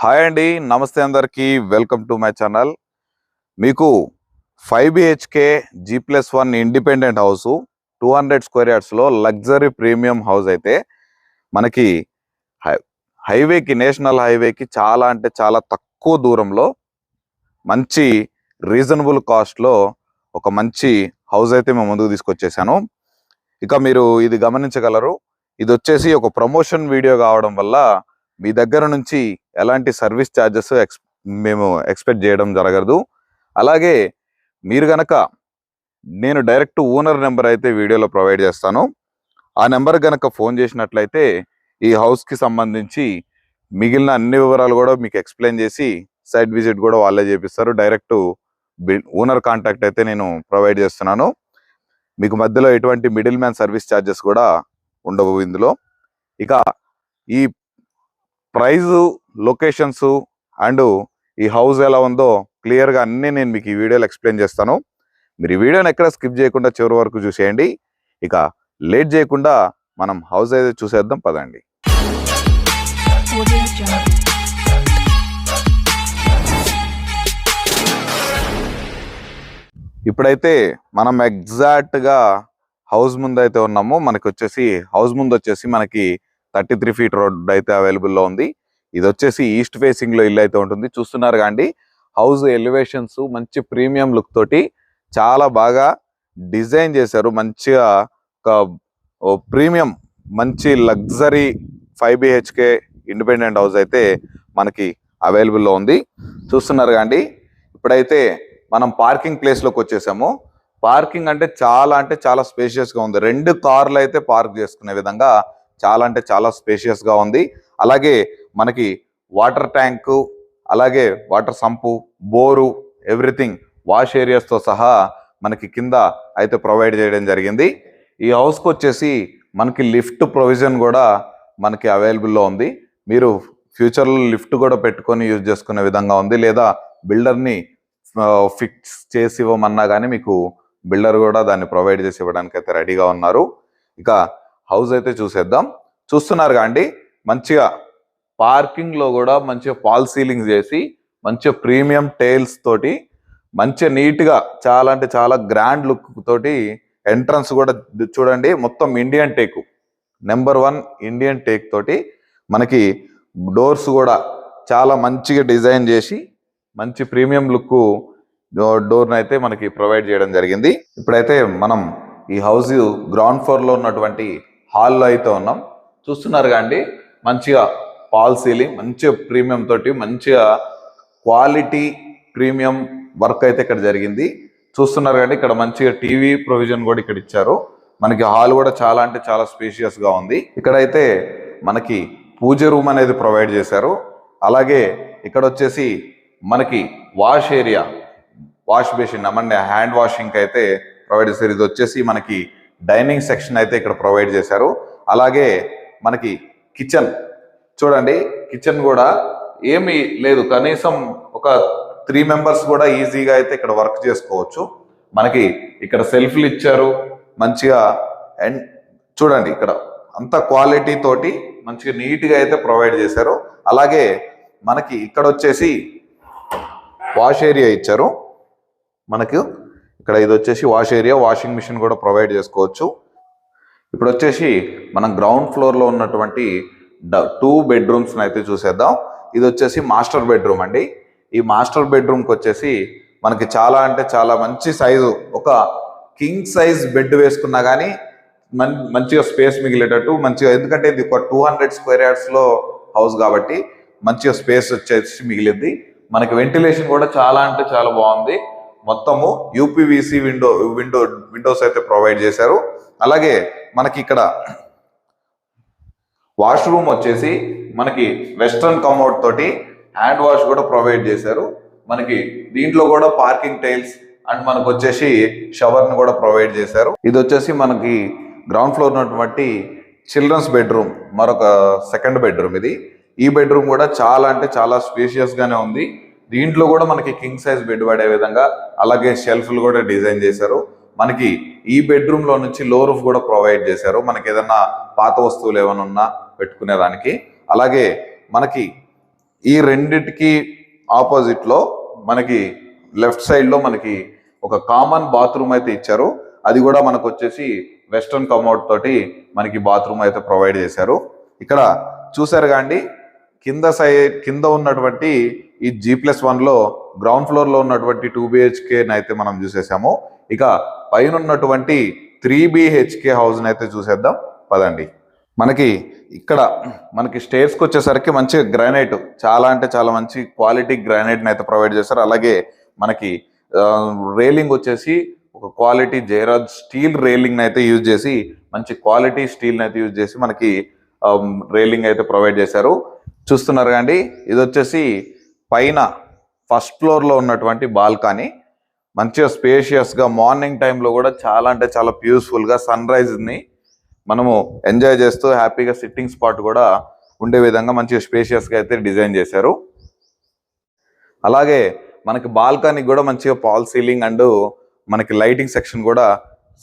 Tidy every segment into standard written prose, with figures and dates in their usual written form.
Hi అండి, నమస్తే అందరికీ. Welcome to my channel. మీకు 5 BHK G+1 independent house 200 square యార్డ్స్లో లగ్జరీ ప్రీమియం హౌస్ అయితే మనకి హైవేకి, నేషనల్ హైవేకి చాలా అంటే చాలా తక్కువ దూరంలో మంచి రీజనబుల్ కాస్ట్లో ఒక మంచి హౌస్ అయితే మేము ముందుకు తీసుకొచ్చేసాను. ఇక మీరు ఇది గమనించగలరు. ఇది వచ్చేసి ఒక ప్రమోషన్ వీడియో కావడం వల్ల మీ దగ్గర నుంచి ఎలాంటి సర్వీస్ ఛార్జెస్ మేము ఎక్స్పెక్ట్ చేయడం జరగదు. అలాగే మీరు గనక నేను డైరెక్ట్ ఓనర్ నెంబర్ అయితే వీడియోలో ప్రొవైడ్ చేస్తాను. ఆ నెంబర్ గనక ఫోన్ చేసినట్లయితే ఈ హౌస్కి సంబంధించి మిగిలిన అన్ని వివరాలు కూడా మీకు ఎక్స్ప్లెయిన్ చేసి సైట్ విజిట్ కూడా వాళ్ళే చేపిస్తారు. డైరెక్ట్ ఓనర్ కాంటాక్ట్ అయితే నేను ప్రొవైడ్ చేస్తున్నాను. మీకు మధ్యలో ఎటువంటి మిడిల్ మ్యాన్ సర్వీస్ ఛార్జెస్ కూడా ఉండవు ఇందులో. ఇక ఈ ప్రైజు, లొకేషన్స్ అండ్ ఈ హౌస్ ఎలా ఉందో క్లియర్గా అన్నీ నేను మీకు ఈ వీడియోలో ఎక్స్ప్లెయిన్ చేస్తాను. మీరు ఈ వీడియోని ఎక్కడ స్కిప్ చేయకుండా చివరి వరకు చూసేయండి. ఇక లేట్ చేయకుండా మనం హౌస్ అయితే చూసేద్దాం, పదండి. ఇప్పుడైతే మనం ఎగ్జాక్ట్గా హౌస్ ముందు అయితే ఉన్నాము. మనకి వచ్చేసి హౌస్ ముందు వచ్చేసి మనకి 33 ఫీట్ రోడ్ అయితే అవైలబుల్లో ఉంది. ఇది వచ్చేసి ఈస్ట్ ఫేసింగ్ లో ఇల్లు అయితే ఉంటుంది. చూస్తున్నారు కాండి, హౌస్ ఎలివేషన్స్ మంచి ప్రీమియం లుక్ తోటి చాలా బాగా డిజైన్ చేశారు. మంచిగా ఒక ప్రీమియం మంచి లగ్జరీ 5 బిహెచ్కే ఇండిపెండెంట్ హౌస్ అయితే మనకి అవైలబుల్లో ఉంది. చూస్తున్నారు కాండి, ఇప్పుడైతే మనం పార్కింగ్ ప్లేస్ లోకి వచ్చేసాము. పార్కింగ్ అంటే చాలా స్పేషియస్ గా ఉంది. 2 కార్లు అయితే పార్క్ చేసుకునే విధంగా చాలా అంటే చాలా స్పేషియస్ గా ఉంది. అలాగే మనకి వాటర్ ట్యాంకు, అలాగే water sump, bore, everything wash areas తో సహా మనకి కింద అయితే ప్రొవైడ్ చేయడం జరిగింది. ఈ హౌస్కి వచ్చేసి మనకి లిఫ్ట్ ప్రొవిజన్ కూడా మనకి అవైలబుల్లో ఉంది. మీరు ఫ్యూచర్లో లిఫ్ట్ కూడా పెట్టుకొని యూజ్ చేసుకునే విధంగా ఉంది. లేదా బిల్డర్ని ఫిక్స్ చేసి ఇవ్వమన్నా కానీ మీకు బిల్డర్ కూడా దాన్ని ప్రొవైడ్ చేసి ఇవ్వడానికి అయితే రెడీగా ఉన్నారు. ఇక హౌస్ అయితే చూసేద్దాం. చూస్తున్నారు కాండి, మంచిగా పార్కింగ్ లో కూడా మంచిగా ఫాల్ సీలింగ్ చేసి మంచిగా ప్రీమియం టైల్స్ తోటి మంచిగా నీట్ గా చాలా అంటే చాలా గ్రాండ్ లుక్ తోటి ఎంట్రన్స్ కూడా చూడండి, మొత్తం Indian teak, number 1 Indian teak తోటి మనకి డోర్స్ కూడా చాలా మంచిగా డిజైన్ చేసి మంచి ప్రీమియం లుక్ డోర్ని అయితే మనకి ప్రొవైడ్ చేయడం జరిగింది. ఇప్పుడైతే మనం ఈ హౌస్ గ్రౌండ్ ఫ్లోర్ లో ఉన్నటువంటి హాల్లో అయితే ఉన్నాం. చూస్తున్నారు కాండి, మంచిగా ఫాల్ సీలింగ్, మంచిగా ప్రీమియం తోటి మంచిగా క్వాలిటీ ప్రీమియం వర్క్ అయితే ఇక్కడ జరిగింది. చూస్తున్నారు కానీ ఇక్కడ మంచిగా టీవీ ప్రొవిజన్ కూడా ఇక్కడ ఇచ్చారు. మనకి హాల్ కూడా చాలా అంటే చాలా స్పేషియస్ గా ఉంది. ఇక్కడైతే మనకి పూజ రూమ్ అనేది ప్రొవైడ్ చేశారు. అలాగే ఇక్కడ వచ్చేసి మనకి వాష్ ఏరియా, వాష్ బేసిన్ అమ్మని హ్యాండ్ వాషింగ్ అయితే ప్రొవైడ్ చేశారు. ఇది వచ్చేసి మనకి డైనింగ్ సెక్షన్ అయితే ఇక్కడ ప్రొవైడ్ చేశారు. అలాగే మనకి కిచెన్ చూడండి, కిచెన్ కూడా ఏమీ లేదు, కనీసం ఒక 3 మెంబర్స్ కూడా ఈజీగా అయితే ఇక్కడ వర్క్ చేసుకోవచ్చు. మనకి ఇక్కడ సెల్ఫ్లు ఇచ్చారు మంచిగా. అండ్ చూడండి, ఇక్కడ అంత క్వాలిటీ తోటి మంచిగా నీట్గా అయితే ప్రొవైడ్ చేశారు. అలాగే మనకి ఇక్కడ వచ్చేసి వాష్ ఏరియా ఇచ్చారు. మనకు ఇక్కడ ఇది వచ్చేసి వాష్ ఏరియా, వాషింగ్ మిషన్ కూడా ప్రొవైడ్ చేసుకోవచ్చు. ఇప్పుడు వచ్చేసి మనం గ్రౌండ్ ఫ్లోర్ లో ఉన్నటువంటి 2 బెడ్రూమ్స్ అయితే చూసేద్దాం. ఇది వచ్చేసి మాస్టర్ బెడ్రూమ్ అండి. ఈ మాస్టర్ బెడ్రూమ్ కి వచ్చేసి మనకి చాలా అంటే చాలా మంచి సైజు, ఒక కింగ్ సైజ్ బెడ్ వేసుకున్నా కానీ మంచిగా స్పేస్ మిగిలేటట్టు మంచిగా, ఎందుకంటే ఇది ఒక 200 స్క్వేర్ యార్డ్స్ లో హౌస్ కాబట్టి మంచిగా స్పేస్ వచ్చేసి మిగిలింది. మనకి వెంటిలేషన్ కూడా చాలా అంటే చాలా బాగుంది. మొత్తము యూపీవీసీ విండోస్ అయితే ప్రొవైడ్ చేశారు. అలాగే మనకి ఇక్కడ వాష్రూమ్ వచ్చేసి మనకి వెస్ట్రన్ కమోడ్ తోటి హ్యాండ్ వాష్ కూడా ప్రొవైడ్ చేశారు. మనకి దీంట్లో కూడా పార్కింగ్ టైల్స్ అండ్ మనకు వచ్చేసి షవర్ ని కూడా ప్రొవైడ్ చేశారు. ఇది వచ్చేసి మనకి గ్రౌండ్ ఫ్లోర్ ఉన్నటువంటి చిల్డ్రన్స్ బెడ్రూమ్, మరొక సెకండ్ బెడ్రూమ్ ఇది. ఈ బెడ్రూమ్ కూడా చాలా అంటే చాలా స్పేషియస్ గానే ఉంది. దీంట్లో కూడా మనకి కింగ్ సైజ్ బెడ్ పడే విధంగా అలాగే షెల్ఫ్లు కూడా డిజైన్ చేశారు. మనకి ఈ బెడ్రూమ్ లో నుంచి లో రూఫ్ కూడా ప్రొవైడ్ చేశారు, మనకి ఏదన్నా పాత వస్తువులు ఏమైనా ఉన్నా పెట్టుకునేదానికి. అలాగే మనకి ఈ రెండిటికి ఆపోజిట్ లో మనకి లెఫ్ట్ సైడ్ లో మనకి ఒక కామన్ బాత్రూమ్ అయితే ఇచ్చారు. అది కూడా మనకు వచ్చేసి వెస్ట్రన్ కమోడ్ తోటి మనకి బాత్రూమ్ అయితే ప్రొవైడ్ చేశారు. ఇక్కడ చూసారు కాండి, కింద ఉన్నటువంటి ఈ G+1 లో గ్రౌండ్ ఫ్లోర్ లో ఉన్నటువంటి 2 BHK అయితే మనం చూసేసాము. ఇక పైన ఉన్నటువంటి 3 BHK హౌస్ అయితే చూసేద్దాం పదండి. మనకి ఇక్కడ మనకి స్టేర్స్ కి వచ్చేసరికి మంచి గ్రానైట్, చాలా అంటే చాలా మంచి క్వాలిటీ గ్రానైట్ అయితే ప్రొవైడ్ చేస్తారు. అలాగే మనకి రైలింగ్ వచ్చేసి ఒక క్వాలిటీ జైరాజ్ స్టీల్ రైలింగ్ అయితే యూజ్ చేసి, మంచి క్వాలిటీ స్టీల్ అయితే యూజ్ చేసి మనకి రైలింగ్ అయితే ప్రొవైడ్ చేశారు. చూస్తున్నారు కండి, ఇది వచ్చేసి పైన ఫస్ట్ ఫ్లోర్ లో ఉన్నటువంటి బాల్కనీ. మంచిగా స్పేషియస్ గా మార్నింగ్ టైంలో కూడా చాలా అంటే చాలా పీస్ఫుల్ గా సన్ రైజ్ ని మనము ఎంజాయ్ చేస్తూ హ్యాపీగా సిట్టింగ్ స్పాట్ కూడా ఉండే విధంగా మంచిగా స్పేషియస్ గా అయితే డిజైన్ చేశారు. అలాగే మనకి బాల్కనీ కూడా మంచిగా పాల్ సీలింగ్ అండ్ మనకి లైటింగ్ సెక్షన్ కూడా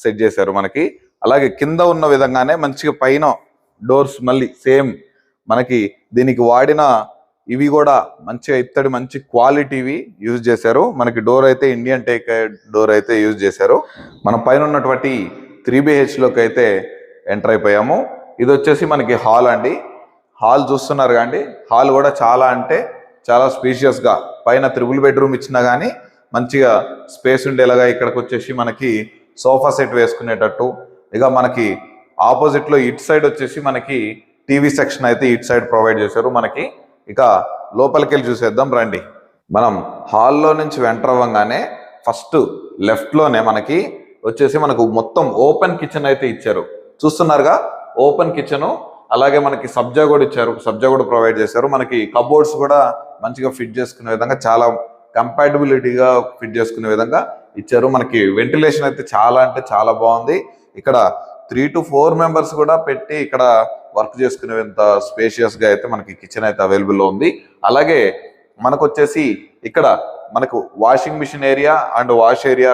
సెట్ చేశారు మనకి. అలాగే కింద ఉన్న విధంగానే మంచిగా పైన డోర్స్ మళ్ళీ సేమ్ మనకి దీనికి వాడిన ఇవి కూడా మంచిగా ఇత్తడి మంచి క్వాలిటీవి యూజ్ చేశారు. మనకి డోర్ అయితే ఇండియన్ టేక్ డోర్ అయితే యూజ్ చేశారు. మన పైన ఉన్నటువంటి 3 BH లోకి అయితే ఎంటర్ అయిపోయాము. ఇది వచ్చేసి మనకి హాల్ అండి. హాల్ చూస్తున్నారు కండి, హాల్ కూడా చాలా అంటే చాలా స్పేషియస్ గా పైన 3 బెడ్రూమ్ ఇచ్చినా కానీ మంచిగా స్పేస్ ఉండేలాగా ఇక్కడికి వచ్చేసి మనకి సోఫా సెట్ వేసుకునేటట్టు. ఇక మనకి ఆపోజిట్ లో ఇటు సైడ్ వచ్చేసి మనకి టీవీ సెక్షన్ అయితే ఇటు సైడ్ ప్రొవైడ్ చేశారు మనకి. ఇక లోపలికి వెళ్ళి చూసేద్దాం రండి. మనం హాల్లో నుంచి ఎంటర్ అవ్వగానే ఫస్ట్ లెఫ్ట్ లోనే మనకి వచ్చేసి మనకు మొత్తం ఓపెన్ కిచెన్ అయితే ఇచ్చారు. చూస్తున్నారుగా, ఓపెన్ కిచెన్. అలాగే మనకి సబ్జా కూడా ఇచ్చారు, సబ్జా కూడా ప్రొవైడ్ చేశారు. మనకి కబోర్డ్స్ కూడా మంచిగా ఫిట్ చేసుకునే విధంగా, చాలా కంపాటబిలిటీగా ఫిట్ చేసుకునే విధంగా ఇచ్చారు. మనకి వెంటిలేషన్ అయితే చాలా అంటే చాలా బాగుంది. ఇక్కడ 3 to 4 మెంబర్స్ కూడా పెట్టి ఇక్కడ వర్క్ చేసుకునేంత స్పేషియస్ గా అయితే మనకి కిచెన్ అయితే అవైలబుల్ ఉంది. అలాగే మనకు వచ్చేసి ఇక్కడ మనకు washing machine area and wash area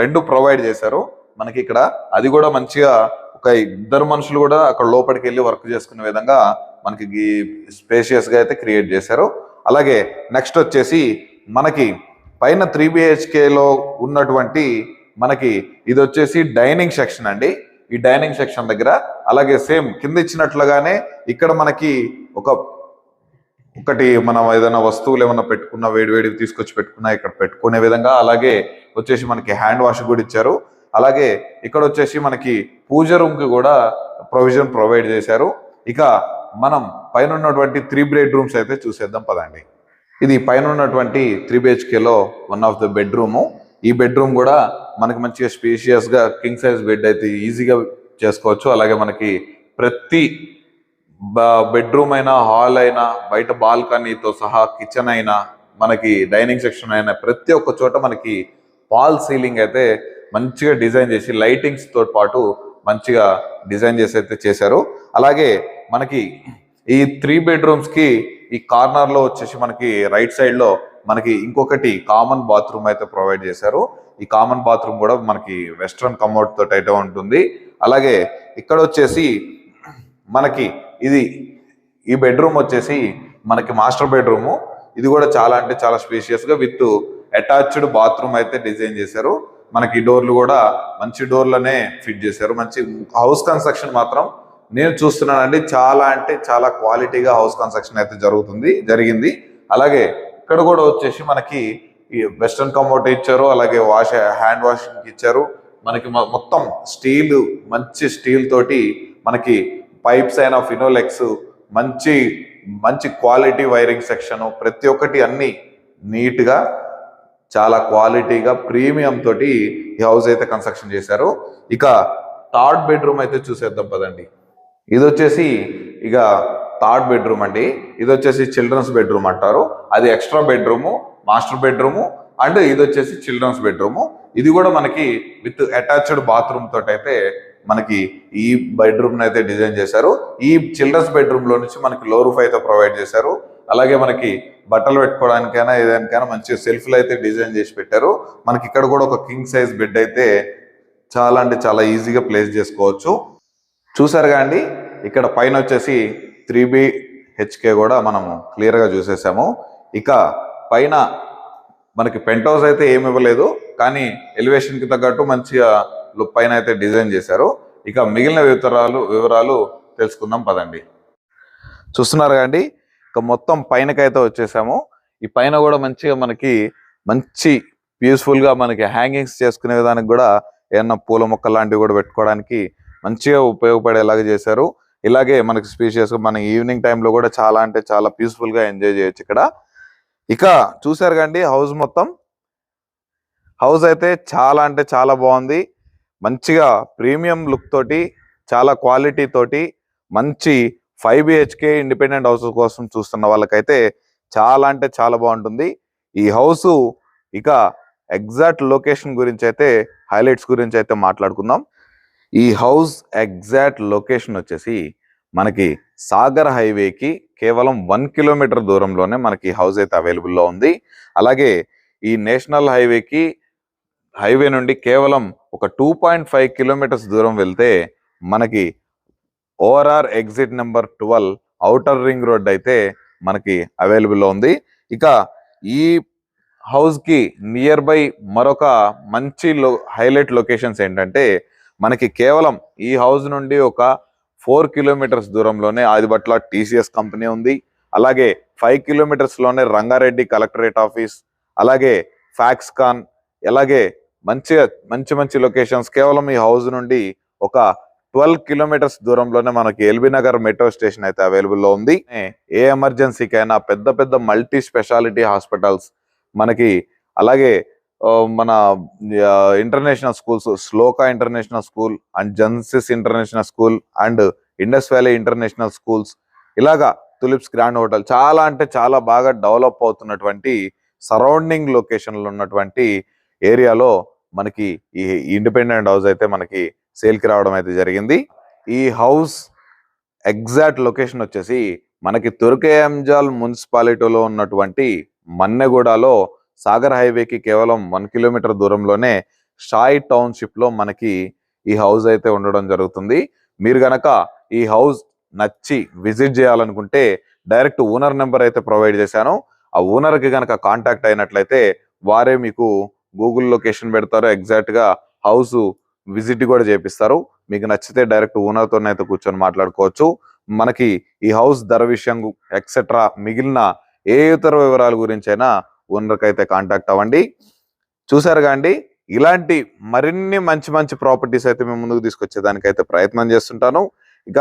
రెండు ప్రొవైడ్ చేశారు మనకి ఇక్కడ. అది కూడా మంచిగా ఒక 2 మనుషులు కూడా అక్కడ లోపలికి వెళ్ళి వర్క్ చేసుకునే విధంగా మనకి స్పేషియస్ గా అయితే క్రియేట్ చేశారు. అలాగే నెక్స్ట్ వచ్చేసి మనకి పైన 3 BHK లో ఉన్నటువంటి మనకి ఇది వచ్చేసి డైనింగ్ సెక్షన్ అండి. ఈ డైనింగ్ సెక్షన్ దగ్గర అలాగే సేమ్ కింద ఇచ్చినట్లుగానే ఇక్కడ మనకి ఒకటి మనం ఏదైనా వస్తువులు ఏమైనా పెట్టుకున్నా, వేడివేడికి తీసుకొచ్చి పెట్టుకున్నా ఇక్కడ పెట్టుకునే విధంగా. అలాగే వచ్చేసి మనకి హ్యాండ్ వాష్ కూడా ఇచ్చారు. అలాగే ఇక్కడ వచ్చేసి మనకి పూజ రూమ్ కి కూడా ప్రొవిజన్ ప్రొవైడ్ చేశారు. ఇక మనం పైన ఉన్నటువంటి 3 బెడ్రూమ్స్ అయితే చూసేద్దాం పదండి. ఇది పైన ఉన్నటువంటి 3 BHK లో వన్ ఆఫ్ ద బెడ్రూమ్. ఈ బెడ్రూమ్ కూడా మనకి మంచిగా స్పేషియస్ గా కింగ్ సైజ్ బెడ్ అయితే ఈజీగా చేసుకోవచ్చు. అలాగే మనకి ప్రతి బెడ్రూమ్ అయినా, హాల్ అయినా, బయట బాల్కనీతో సహా కిచెన్ అయినా, మనకి డైనింగ్ సెక్షన్ అయినా ప్రతి ఒక్క చోట మనకి పాల్ సీలింగ్ అయితే మంచిగా డిజైన్ చేసి లైటింగ్స్ తో పాటు మంచిగా డిజైన్ చేసి అయితే చేశారు. అలాగే మనకి ఈ 3 బెడ్రూమ్స్ కి ఈ కార్నర్ లో వచ్చేసి మనకి రైట్ సైడ్ లో మనకి ఇంకొకటి కామన్ బాత్రూమ్ అయితే ప్రొవైడ్ చేశారు. ఈ కామన్ బాత్రూమ్ కూడా మనకి వెస్ట్రన్ కమోడ్ తోటి అయితే ఉంటుంది. అలాగే ఇక్కడ వచ్చేసి మనకి ఈ బెడ్రూమ్ వచ్చేసి మనకి మాస్టర్ బెడ్రూమ్. ఇది కూడా చాలా అంటే చాలా స్పేషియస్ గా విత్ అటాచ్డ్ బాత్రూమ్ అయితే డిజైన్ చేశారు. మనకి డోర్లు కూడా మంచి డోర్లనే ఫిట్ చేశారు. మంచి హౌస్ కన్స్ట్రక్షన్ మాత్రం నేను చూస్తున్నానండి, చాలా అంటే చాలా క్వాలిటీగా హౌస్ కన్స్ట్రక్షన్ అయితే జరిగింది. అలాగే ఇక్కడ కూడా వచ్చేసి మనకి ఈ వెస్ట్రన్ కమోడ్ ఇచ్చారు. అలాగే హ్యాండ్ వాషింగ్ ఇచ్చారు. మనకి మొత్తం స్టీల్, మంచి స్టీల్ తోటి మనకి పైప్స్ అయినా ఫినోలెక్స్, మంచి క్వాలిటీ వైరింగ్ సెక్షన్, ప్రతి ఒక్కటి అన్ని నీట్ గా చాలా క్వాలిటీగా ప్రీమియం తోటి ఈ హౌస్ అయితే కన్స్ట్రక్షన్ చేశారు. ఇక 3rd బెడ్రూమ్ అయితే చూసేద్దాం పదండి. ఇది వచ్చేసి ఇక 3rd బెడ్రూమ్ అండి. ఇది వచ్చేసి చిల్డ్రన్స్ బెడ్రూమ్ అంటారు. అది extra bedroom, master bedroom and ఇది వచ్చేసి చిల్డ్రన్స్ బెడ్రూమ్. ఇది కూడా మనకి విత్ అటాచ్డ్ బాత్రూమ్ తోటి అయితే మనకి ఈ బెడ్రూమ్ అయితే డిజైన్ చేశారు. ఈ చిల్డ్రన్స్ బెడ్రూమ్ లో నుంచి మనకి లో రూఫ్ అయితే ప్రొవైడ్ చేశారు. అలాగే మనకి బట్టలు పెట్టుకోవడానికైనా ఏదానికైనా మంచి సెల్ఫ్లు అయితే డిజైన్ చేసి పెట్టారు. మనకి ఇక్కడ కూడా ఒక కింగ్ సైజ్ బెడ్ అయితే చాలా అంటే చాలా ఈజీగా ప్లేస్ చేసుకోవచ్చు. చూసారుగా అండి, ఇక్కడ పైన వచ్చేసి 3 BHK హెచ్కే కూడా మనము క్లియర్ గా చూసేసాము. ఇక పైన మనకి పెంట్ హౌస్ అయితే ఏమి ఇవ్వలేదు, కానీ ఎలివేషన్ కి తగ్గట్టు మంచిగా పైన అయితే డిజైన్ చేశారు. ఇక మిగిలిన వివరాలు తెలుసుకుందాం పదండి. చూస్తున్నారు కండి, ఇక మొత్తం పైనకైతే వచ్చేసాము. ఈ పైన కూడా మంచిగా మనకి మంచి పీస్ఫుల్ గా మనకి హ్యాంగింగ్స్ చేసుకునే విధానికి కూడా ఏమన్నా పూల మొక్కలు లాంటివి కూడా పెట్టుకోవడానికి మంచిగా ఉపయోగపడేలాగా చేశారు. ఇలాగే మనకి స్పీషియస్ మన ఈవినింగ్ టైంలో కూడా చాలా అంటే చాలా పీస్ఫుల్ గా ఎంజాయ్ చేయొచ్చు ఇక్కడ. ఇక చూసారు కండి హౌస్ అయితే చాలా అంటే చాలా బాగుంది. మంచిగా ప్రీమియం లుక్ తోటి, చాలా క్వాలిటీ తోటి, మంచి 5 BHK ఇండిపెండెంట్ హౌస్ కోసం చూస్తున్న వాళ్ళకైతే చాలా అంటే చాలా బాగుంటుంది ఈ హౌస్. ఇక ఎగ్జాక్ట్ లొకేషన్ గురించి అయితే, హైలైట్స్ గురించి అయితే మాట్లాడుకుందాం. ఈ హౌస్ ఎగ్జాక్ట్ లొకేషన్ వచ్చేసి మనకి సాగర్ హైవేకి కేవలం 1 కిలోమీటర్ దూరంలోనే మనకి హౌస్ అయితే అవైలబుల్లో ఉంది. అలాగే ఈ నేషనల్ హైవే నుండి కేవలం ఒక 2.5 కిలోమీటర్స్ దూరం వెళ్తే మనకి ORR exit number 12 outer ring road అయితే మనకి అవైలబుల్లో ఉంది. ఇక ఈ హౌస్ కి నియర్ బై మరొక మంచి హైలైట్ లొకేషన్స్ ఏంటంటే, మనకి కేవలం ఈ హౌస్ నుండి ఒక 4 కిలోమీటర్స్ దూరంలోనే ఆదిబట్ల టీసీఎస్ కంపెనీ ఉంది. అలాగే 5 కిలోమీటర్స్ లోనే రంగారెడ్డి కలెక్టరేట్ ఆఫీస్, అలాగే ఫ్యాక్స్కాన్, అలాగే మంచి లొకేషన్స్ కేవలం ఈ హౌస్ నుండి ఒక 12 కిలోమీటర్స్ దూరంలోనే మనకి ఎల్బీ నగర్ మెట్రో స్టేషన్ అయితే అవైలబుల్లో ఉంది. ఏ ఎమర్జెన్సీకైనా పెద్ద మల్టీ స్పెషాలిటీ హాస్పిటల్స్ మనకి, అలాగే మన international schools, Shloka international school and genesis international school and Indus valley international schools, ఇలాగా తులిప్స్ గ్రాండ్ హోటల్, చాలా అంటే చాలా బాగా డెవలప్ అవుతున్నటువంటి సరౌండింగ్ లొకేషన్లో ఉన్నటువంటి ఏరియాలో మనకి ఈ ఇండిపెండెంట్ హౌస్ అయితే మనకి సేల్కి రావడం అయితే జరిగింది. ఈ హౌస్ ఎగ్జాక్ట్ లొకేషన్ వచ్చేసి మనకి తుర్కేయంజాల్ మున్సిపాలిటీలో ఉన్నటువంటి మన్నెగూడలో సాగర్ హైవేకి కేవలం 1 కిలోమీటర్ దూరంలోనే షాయి టౌన్షిప్ లో మనకి ఈ హౌస్ అయితే ఉండడం జరుగుతుంది. మీరు గనక ఈ హౌస్ నచ్చి విజిట్ చేయాలనుకుంటే డైరెక్ట్ ఓనర్ నెంబర్ అయితే ప్రొవైడ్ చేశాను. ఆ ఓనర్ కి గనక కాంటాక్ట్ అయినట్లయితే వారే మీకు గూగుల్ లొకేషన్ పెడతారు, ఎగ్జాక్ట్ గా హౌస్ విజిట్ కూడా చేపిస్తారు. మీకు నచ్చితే డైరెక్ట్ ఓనర్ తోనైతే కూర్చొని మాట్లాడుకోవచ్చు. మనకి ఈ హౌస్ ధర విషయం ఎక్సెట్రా మిగిలిన ఏ ఇతర వివరాల గురించి అయినా ఓనర్కి అయితే కాంటాక్ట్ అవ్వండి. చూసారుగా అండి, ఇలాంటి మరిన్ని మంచి ప్రాపర్టీస్ అయితే మేము ముందుకు తీసుకొచ్చేదానికైతే ప్రయత్నం చేస్తుంటాను. ఇక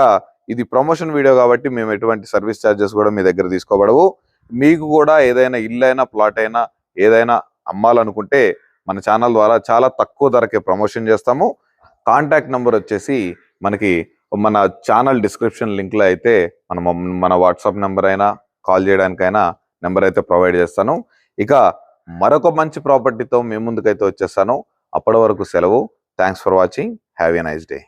ఇది ప్రమోషన్ వీడియో కాబట్టి మేము ఎటువంటి సర్వీస్ ఛార్జెస్ కూడా మీ దగ్గర తీసుకోబడవు. మీకు కూడా ఏదైనా ఇల్లు అయినా ప్లాట్ అయినా ఏదైనా అమ్మాలనుకుంటే మన ఛానల్ ద్వారా చాలా తక్కువ ధరకే ప్రమోషన్ చేస్తాము. కాంటాక్ట్ నెంబర్ వచ్చేసి మనకి మన ఛానల్ డిస్క్రిప్షన్ లింక్ లో అయితే మన వాట్సాప్ నెంబర్ అయినా కాల్ చేయడానికైనా నెంబర్ అయితే ప్రొవైడ్ చేస్తాను. ఇక మరొక మంచి ప్రాపర్టీతో మేము ముందుకైతే వచ్చేస్తాను. అప్పటి వరకు సెలవు. Thanks for watching. Have a nice day.